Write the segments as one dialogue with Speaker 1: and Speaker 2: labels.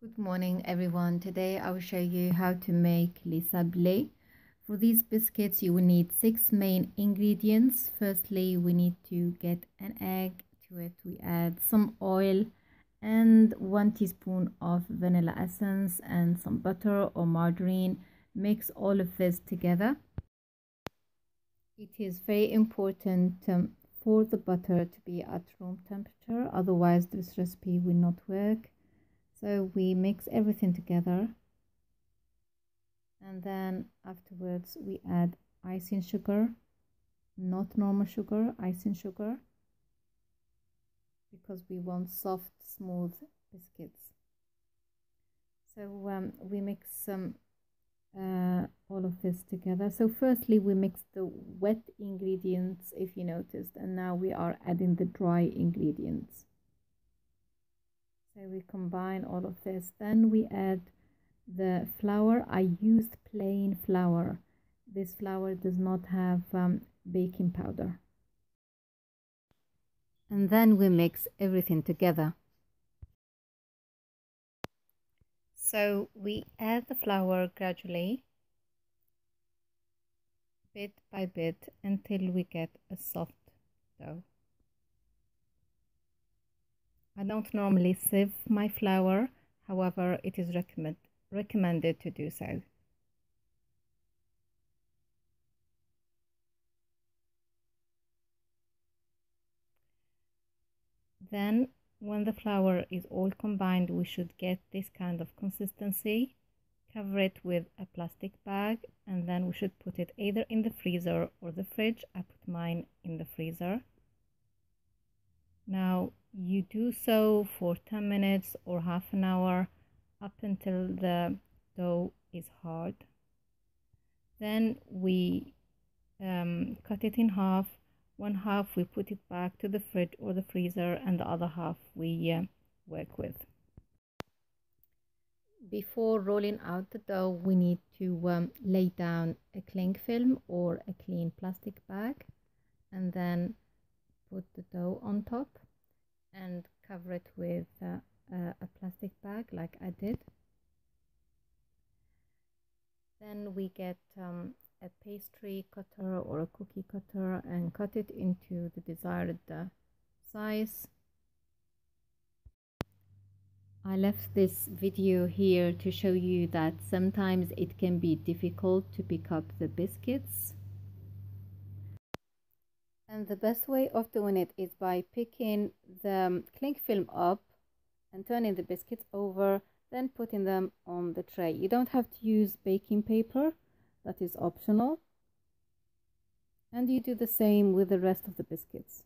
Speaker 1: Good morning everyone. Today I will show you how to make les sablés. For these biscuits you will need 6 main ingredients. Firstly, we need to get an egg. To it we add some oil and 1 teaspoon of vanilla essence and some butter or margarine. Mix all of this together. It is very important for the butter to be at room temperature, otherwise this recipe will not work. So we mix everything together, and then afterwards we add icing sugar, not normal sugar, icing sugar, because we want soft, smooth biscuits. So we mix all of this together. So firstly we mix the wet ingredients, if you noticed, and now we are adding the dry ingredients. So we combine all of this. Then we add the flour. I used plain flour. This flour does not have baking powder. And then we mix everything together. So we add the flour gradually, bit by bit, until we get a soft dough. I don't normally sieve my flour, however, it is recommended to do so. Then, when the flour is all combined, we should get this kind of consistency. Cover it with a plastic bag, and then we should put it either in the freezer or the fridge. I put mine in the freezer. Now you do so for 10 minutes or half an hour up until the dough is hard. Then we cut it in half. One half we put it back to the fridge or the freezer, and the other half we work with. Before rolling out the dough, we need to lay down a cling film or a clean plastic bag, and then put the dough on top and cover it with a plastic bag like I did. Then we get a pastry cutter or a cookie cutter and cut it into the desired size. I left this video here to show you that sometimes it can be difficult to pick up the biscuits. And the best way of doing it is by picking the cling film up and turning the biscuits over, then putting them on the tray. You don't have to use baking paper, that is optional. And you do the same with the rest of the biscuits.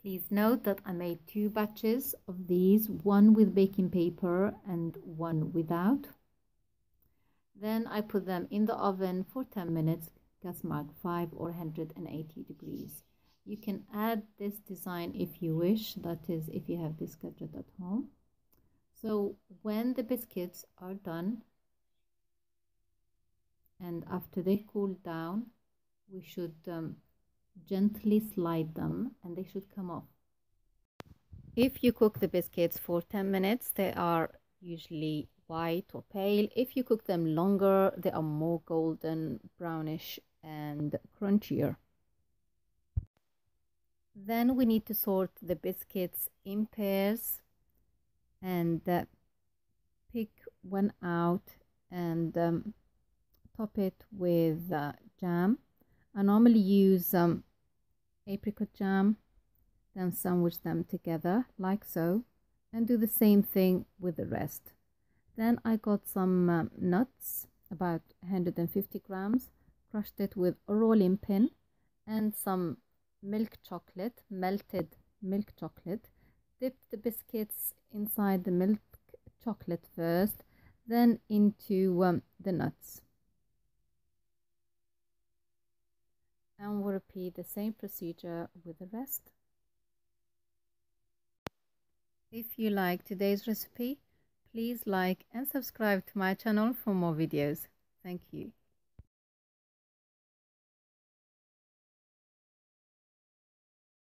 Speaker 1: Please note that I made 2 batches of these, one with baking paper and one without. Then I put them in the oven for 10 minutes, gas mark 5 or 180 degrees. You can add this design if you wish, that is if you have this gadget at home. So when the biscuits are done and after they cool down, we should gently slide them and they should come off. If you cook the biscuits for 10 minutes, they are usually white or pale. If you cook them longer, they are more golden, brownish and crunchier. Then we need to sort the biscuits in pairs and pick one out and top it with jam. I normally use apricot jam, then sandwich them together like so, and do the same thing with the rest. Then I got some nuts, about 150 grams, crushed it with a rolling pin, and some milk chocolate, melted milk chocolate. Dip the biscuits inside the milk chocolate first, then into the nuts. And we'll repeat the same procedure with the rest. If you like today's recipe, please like and subscribe to my channel for more videos. Thank you.